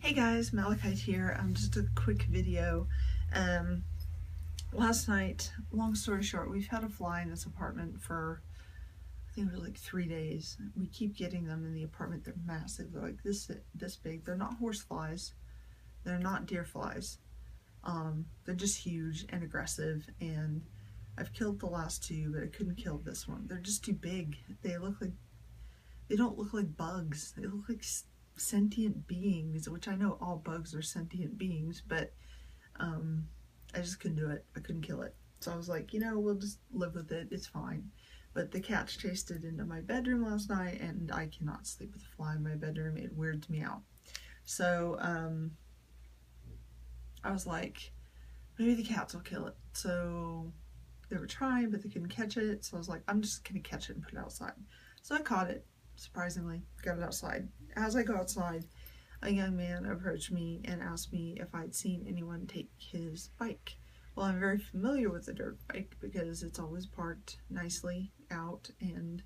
Hey guys, Malachite here. Just a quick video. Um, Last night, long story short, we've had a fly in this apartment for, I think it was like 3 days. We keep getting them in the apartment. They're massive. They're like this big. They're not horse flies. They're not deer flies. They're just huge and aggressive. And I've killed the last two, but I couldn't kill this one. They're just too big. They don't look like bugs. They look like sentient beings, which I know all bugs are sentient beings, but I just couldn't do it. I couldn't kill it. So I was like, we'll just live with it. It's fine. But the cats chased it into my bedroom last night, and I cannot sleep with a fly in my bedroom. It weirds me out. So I was like, maybe the cats will kill it. So they were trying, but they couldn't catch it. So I was like, I'm just going to catch it and put it outside. So I caught it, surprisingly, got it outside. As I go outside, a young man approached me and asked me if I'd seen anyone take his bike. Well, I'm very familiar with the dirt bike because it's always parked nicely out and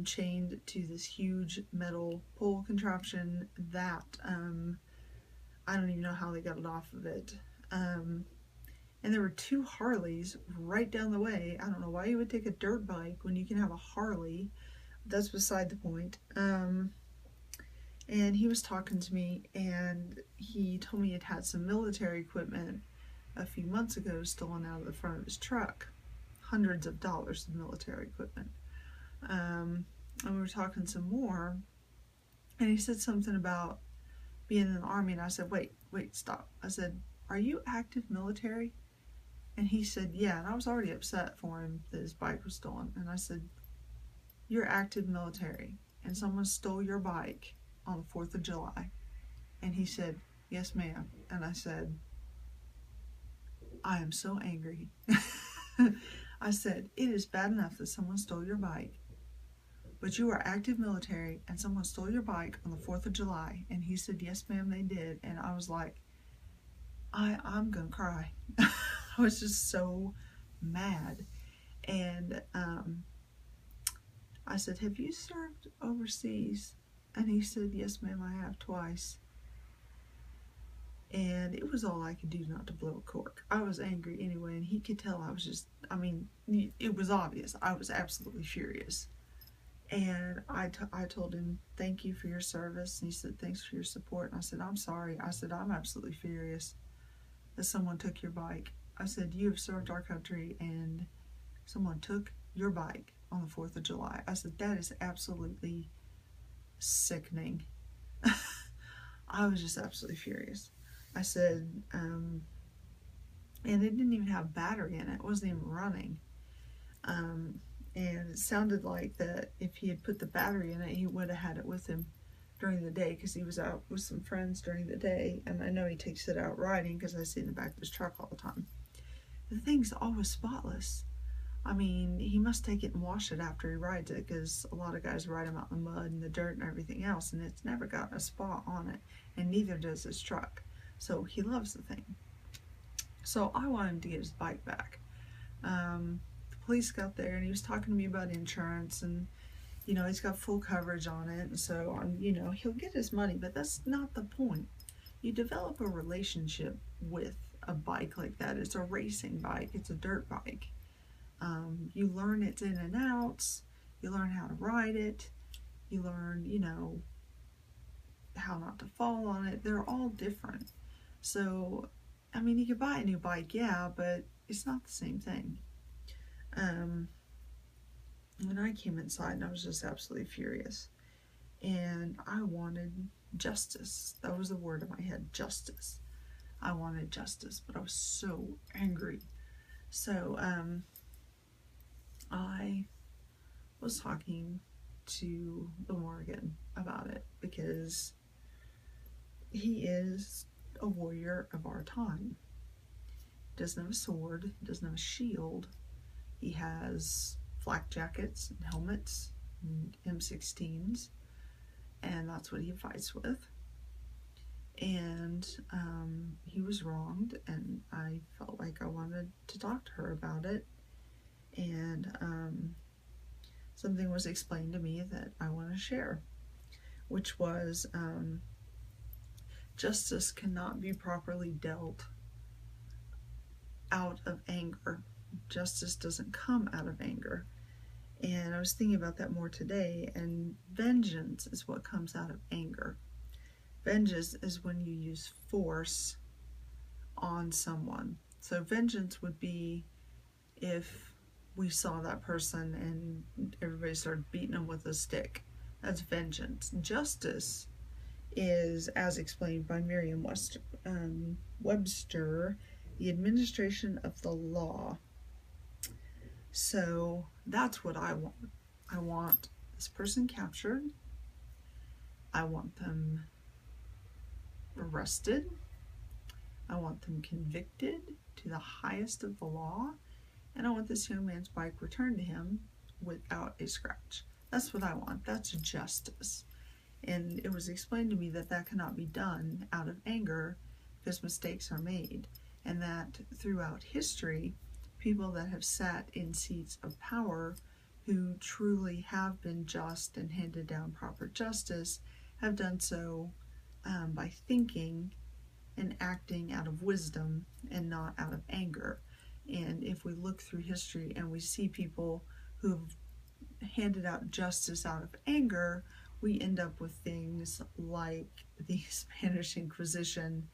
chained to this huge metal pole contraption that I don't even know how they got it off of it. And there were two Harleys right down the way. I don't know why you would take a dirt bike when you can have a Harley. That's beside the point. And he was talking to me, and he told me it had some military equipment a few months ago stolen out of the front of his truck. Hundreds of dollars of military equipment. And we were talking some more, and he said something about being in the Army, and I said, wait, stop. I said, are you active military? And he said, yeah, and I was already upset for him that his bike was stolen. And I said, you're active military, and someone stole your bike on the 4th of July. And he said, yes ma'am. And I said, I am so angry. I said, it is bad enough that someone stole your bike, but you are active military and someone stole your bike on the 4th of July. And he said, yes ma'am, they did. And I was like, I'm gonna cry. I was just so mad. And I said, have you served overseas? And he said, yes ma'am, I have, twice. And it was all I could do not to blow a cork. I was angry anyway, and he could tell I was just, it was obvious. I was absolutely furious. And I told him, thank you for your service. And he said, thanks for your support. And I said, I'm sorry. I said, I'm absolutely furious that someone took your bike. I said, you have served our country, and someone took your bike on the 4th of July. I said, that is absolutely sickening. I was just absolutely furious. I said, and it didn't even have battery in it. It wasn't even running. And it sounded like that if he had put the battery in it, he would have had it with him during the day, because he was out with some friends during the day. And I know he takes it out riding because I see in the back of his truck all the time. The thing's always spotless. He must take it and wash it after he rides it, because a lot of guys ride them out in the mud and the dirt and everything else, and it's never got a spot on it, and neither does his truck. So he loves the thing. So I want him to get his bike back. The police got there, and he was talking to me about insurance, and he's got full coverage on it, and so on. He'll get his money, but that's not the point. You develop a relationship with a bike like that. It's a racing bike. It's a dirt bike. You learn its in and outs. You learn how to ride it. You learn, how not to fall on it. They're all different. So, you could buy a new bike, yeah, but it's not the same thing. When I came inside, I was just absolutely furious. And I wanted justice. That was the word in my head, justice. I wanted justice, but I was so angry. So, I was talking to the Morgan about it, because he is a warrior of our time. He doesn't have a sword, he doesn't have a shield. He has flak jackets and helmets and M16s, and that's what he fights with. And he was wronged, and I felt like I wanted to talk to her about it. And something was explained to me that I want to share, which was Justice cannot be properly dealt out of anger. Justice doesn't come out of anger. And I was thinking about that more today, and vengeance is what comes out of anger. Vengeance is when you use force on someone. So vengeance would be if we saw that person and everybody started beating them with a stick. That's vengeance. Justice is, as explained by Merriam-Webster, the administration of the law. So that's what I want. I want this person captured. I want them arrested. I want them convicted to the highest of the law. And I want this young man's bike returned to him without a scratch. That's what I want. That's justice. And it was explained to me that that cannot be done out of anger because mistakes are made. And that throughout history, people that have sat in seats of power who truly have been just and handed down proper justice have done so by thinking and acting out of wisdom and not out of anger. And if we look through history and we see people who've handed out justice out of anger, we end up with things like the Spanish Inquisition,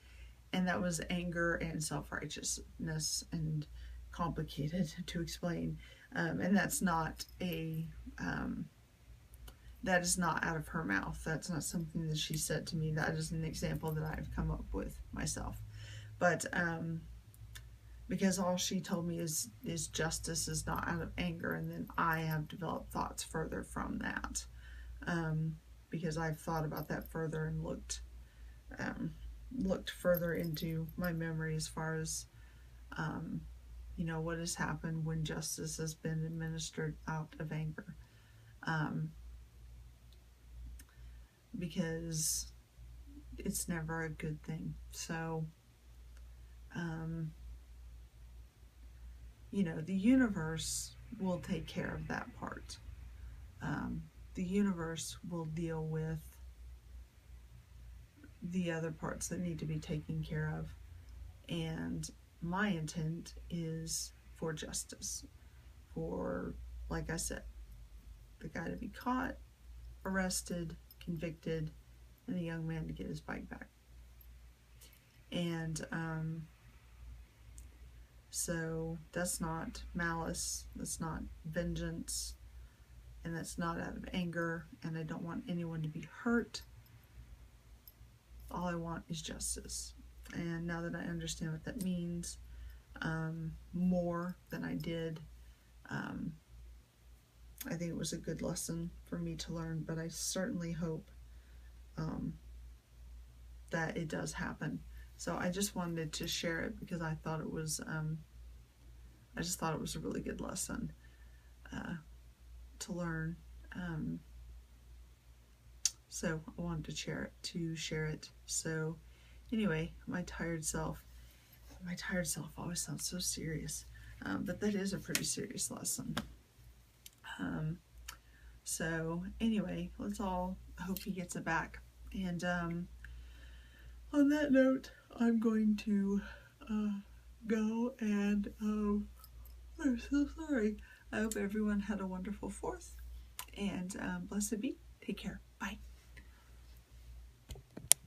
and that was anger and self-righteousness and complicated to explain. And that's not that is not out of her mouth. That's not something that she said to me. That is an example that I've come up with myself. But because all she told me is justice is not out of anger, and then I have developed thoughts further from that, because I've thought about that further and looked further into my memory as far as what has happened when justice has been administered out of anger, because it's never a good thing. So the universe will take care of that part. The universe will deal with the other parts that need to be taken care of. And my intent is for justice. For, like I said, the guy to be caught, arrested, convicted, and the young man to get his bike back. And so that's not malice, that's not vengeance, and that's not out of anger, and I don't want anyone to be hurt. All I want is justice. And now that I understand what that means, more than I did, I think it was a good lesson for me to learn, but I certainly hope that it does happen. So I just wanted to share it because I thought it was, I just thought it was a really good lesson to learn. So I wanted to share it. So anyway, my tired self always sounds so serious, but that is a pretty serious lesson. So anyway, let's all hope he gets it back. And on that note, I'm going to go, and I'm so sorry. I hope everyone had a wonderful 4th, and blessed be. Take care. Bye.